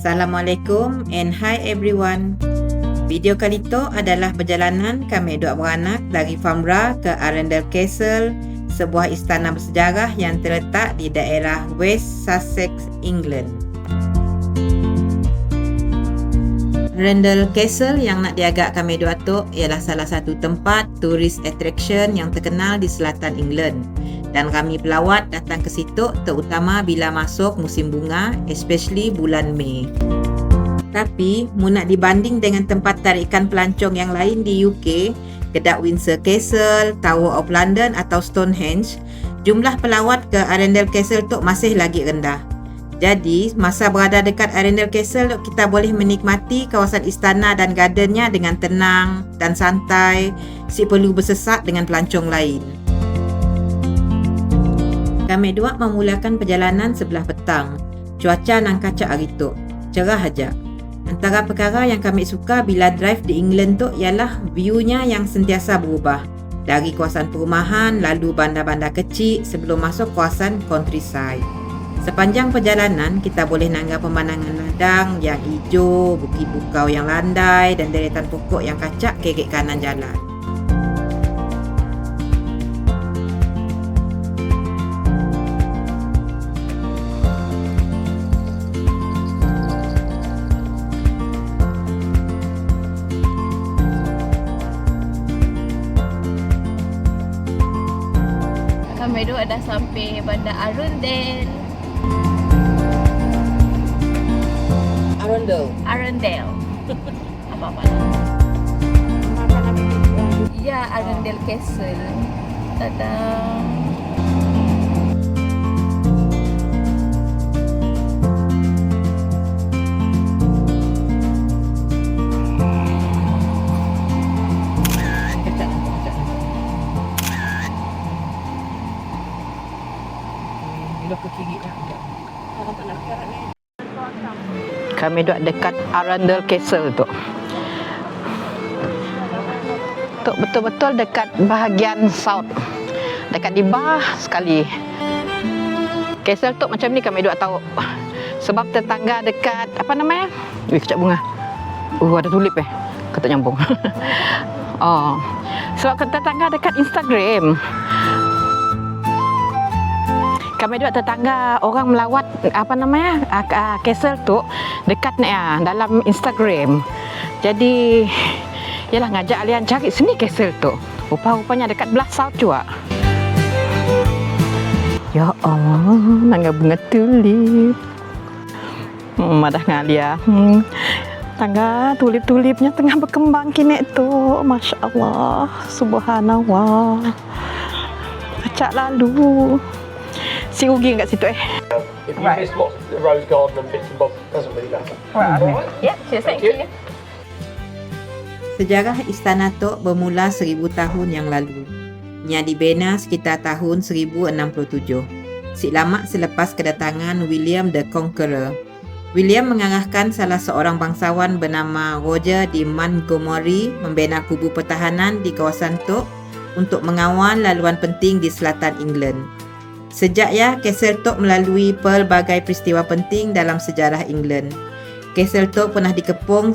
Assalamualaikum and hi everyone. Video kali itu adalah perjalanan kami dua beranak dari Farnborough ke Arundel Castle, sebuah istana bersejarah yang terletak di daerah West Sussex, England. Arundel Castle yang nak diagak kami dua tu ialah salah satu tempat tourist attraction yang terkenal di selatan England. Dan kami pelawat datang ke situ terutama bila masuk musim bunga, especially bulan Mei. Tapi, nak dibanding dengan tempat tarikan pelancong yang lain di UK, kedai Windsor Castle, Tower of London atau Stonehenge, jumlah pelawat ke Arundel Castle tu masih lagi rendah. Jadi, masa berada dekat Arundel Castle, kita boleh menikmati kawasan istana dan gardennya dengan tenang dan santai, si perlu bersesak dengan pelancong lain. Kami dua memulakan perjalanan sebelah petang. Cuaca nang kacak hari tu, cerah aja. Antara perkara yang kami suka bila drive di England tu ialah view-nya yang sentiasa berubah. Dari kawasan perumahan, lalu bandar-bandar kecil sebelum masuk kawasan countryside. Sepanjang perjalanan, kita boleh nangga pemandangan ladang yang hijau, bukit bukau yang landai dan deretan pokok yang kacak ke kiri kanan jalan. Kami dua dah sampai bandar Arundel. Arundel. Apa-apa ya, Arundel Castle. Tada. Kami duduk dekat Arundel Castle tu. Tu betul-betul dekat bahagian south. Dekat di bawah sekali. Castle tu macam ni kami duduk tahu. Sebab tetangga dekat apa namanya? Kecap bunga. Ada tulip Kata nyambung. Oh. Sebab tetangga dekat Instagram. Kami duduk tetangga orang melawat apa namanya castle tu dekat ni dalam Instagram. Jadi yalah ngajak kalian cari sini castle tu. Rupa-rupanya dekat belah south juga. Ya Allah, nangga bunga tulip. Madah ngalia. Tangga tulip-tulipnya tengah berkembang kini tu. Masya Allah, subhanallah. Acak lalu. Si Ugi kat situ If you miss lots of the rose garden and bits and bobs, it doesn't really matter. Right. Yeah, cheers. Thank you. Sejarah istana tu bermula 1000 tahun yang lalu. Nya dibina sekitar tahun 1067. Si lama selepas kedatangan William the Conqueror. William mengarahkan salah seorang bangsawan bernama Roger di Montgomery membina kubu pertahanan di kawasan tu untuk mengawal laluan penting di selatan England. Sejak Castle Tok melalui pelbagai peristiwa penting dalam sejarah England. Castle Tok pernah dikepung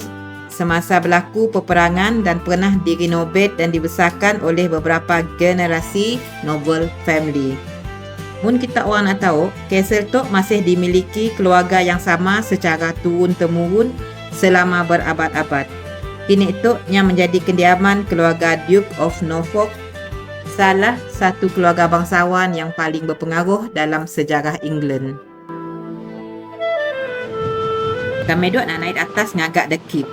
semasa berlaku peperangan dan pernah direnovate dan dibesarkan oleh beberapa generasi noble family. Mun kita orang nak tahu, Castle Tok masih dimiliki keluarga yang sama secara turun-temurun selama berabad-abad. Kini Toknya menjadi kediaman keluarga Duke of Norfolk, salah satu keluarga bangsawan yang paling berpengaruh dalam sejarah England. Kami duk nak naik atas ngagak The Keep.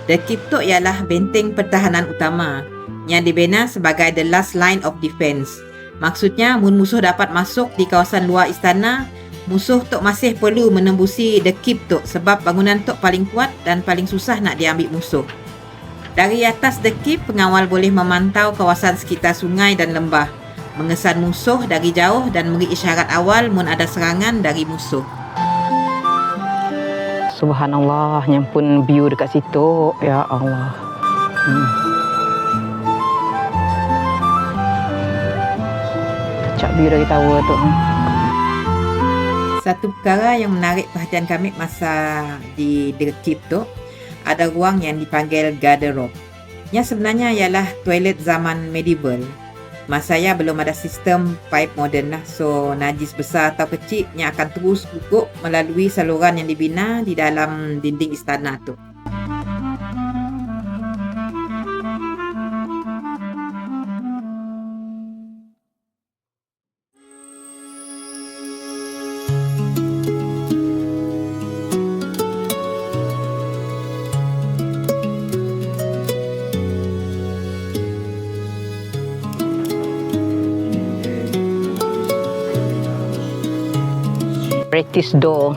The Keep tu ialah benteng pertahanan utama yang dibina sebagai the last line of defense. Maksudnya, mun musuh dapat masuk di kawasan luar istana, musuh tu masih perlu menembusi The Keep tu sebab bangunan tu paling kuat dan paling susah nak diambil musuh. Dari atas The Keep, pengawal boleh memantau kawasan sekitar sungai dan lembah, mengesan musuh dari jauh dan beri isyarat awal mun ada serangan dari musuh. Subhanallah, nyampun view dekat situ. Ya Allah. Kacak view dari tower tu. Satu perkara yang menarik perhatian kami masa di The Keep tu, ada ruang yang dipanggil garderobe. Yang sebenarnya ialah toilet zaman medieval. Masa saya belum ada sistem pipe moden lah. So najis besar atau kecil yang akan terus gugup melalui saluran yang dibina di dalam dinding istana tu. Practice door.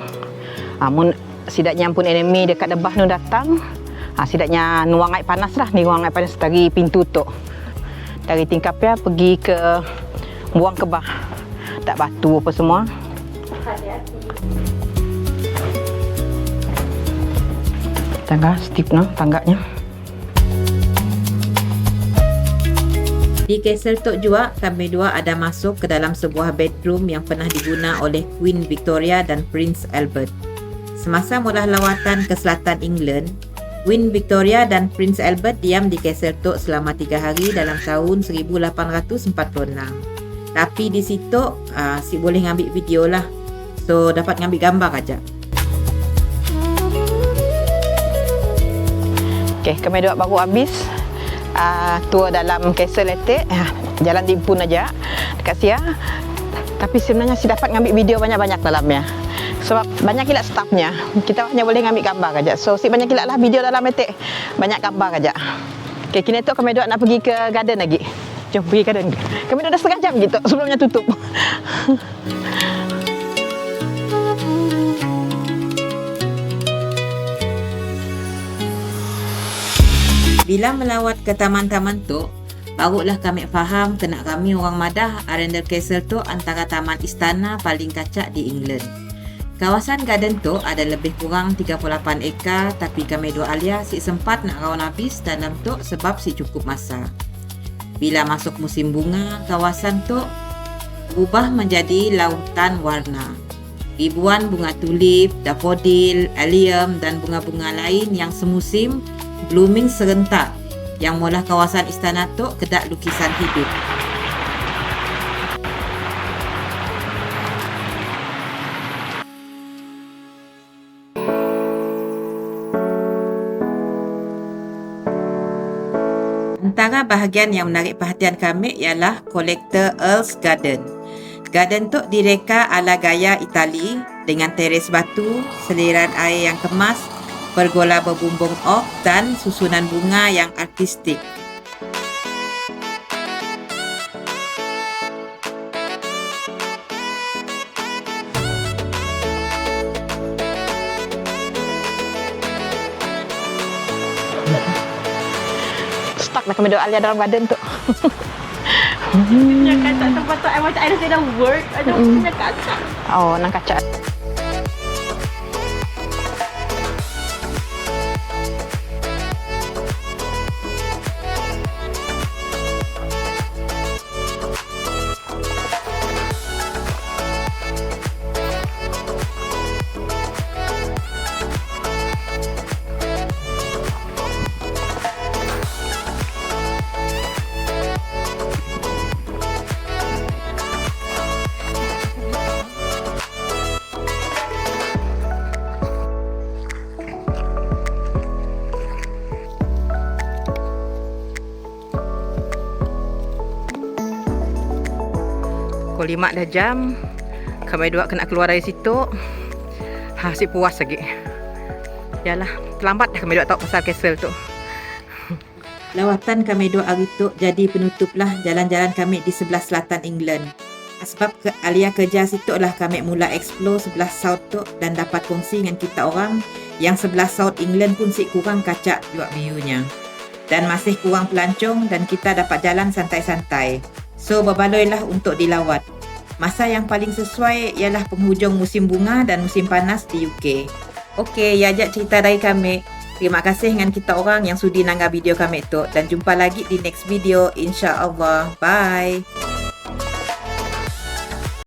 Mun sidaknya pun enemy dekat debah nu datang, sidaknya nuang air panas lah, ni nuang air panas dari pintu tu. Dari tingkapnya pergi ke buang ke bah. Tak batu apa semua. Tangga steep no, tangganya. Di Castle Tok juga, kami dua ada masuk ke dalam sebuah bedroom yang pernah diguna oleh Queen Victoria dan Prince Albert. Semasa mula lawatan ke selatan England, Queen Victoria dan Prince Albert diam di Castle Tok selama 3 hari dalam tahun 1846. Tapi di situ, si boleh ngambil video lah. So, dapat ngambil gambar aja. Okay, kami dua baru habis tour dalam Castle Letek, jalan timpun aja dekat Sia. Tapi sebenarnya si dapat ngambil video banyak-banyak dalamnya. Sebab banyak kilak staffnya, kita hanya boleh ngambil gambar aja. So si banyak kilak lah video dalam Letek, banyak gambar aja. Okay, kini tu kami dua nak pergi ke garden lagi. Jom pergi garden. Kami dah setengah jam gitu sebelumnya tutup. Bila melawat ke taman-taman tu, barulah kami faham kena kami orang Madah Arundel Castle tu antara taman istana paling kacak di England. Kawasan garden tu ada lebih kurang 38 ekar, tapi kami dua alia si sempat nak raun habis dalam tu sebab si cukup masa. Bila masuk musim bunga, kawasan tu ubah menjadi lautan warna. Ribuan bunga tulip, daffodil, allium dan bunga-bunga lain yang semusim blooming serentak yang mula kawasan istana tu kedak lukisan hidup. Antara bahagian yang menarik perhatian kami ialah kolektor Earl's Garden. Garden tu direka ala gaya Itali dengan teres batu, seliran air yang kemas, pergola berbumbung oak dan susunan bunga yang artistik. Stuck nak kami dua alia dalam garden tu. Punya kaca tempat tu macam I rasa dah work. Ada punya kaca. Oh, nang kaca. Pukul 5 dah jam. Kami dua kena keluar dari situ. Si puas lagi. Yalah, terlambat dah kami dua tahu pasal castle tu. Lawatan kami dua hari tu jadi penutuplah jalan-jalan kami di sebelah selatan England. Sebab alia kerja situ lah kami mula explore sebelah south tu dan dapat kongsi dengan kita orang yang sebelah south England pun si kurang kacak juga view-nya. Dan masih kurang pelancong dan kita dapat jalan santai-santai. So berbaloilah untuk dilawat. Masa yang paling sesuai ialah penghujung musim bunga dan musim panas di UK. Okey, ya ajak cerita dari kami. Terima kasih dengan kita orang yang sudi nanggap video kami tu dan jumpa lagi di next video insya-Allah. Bye.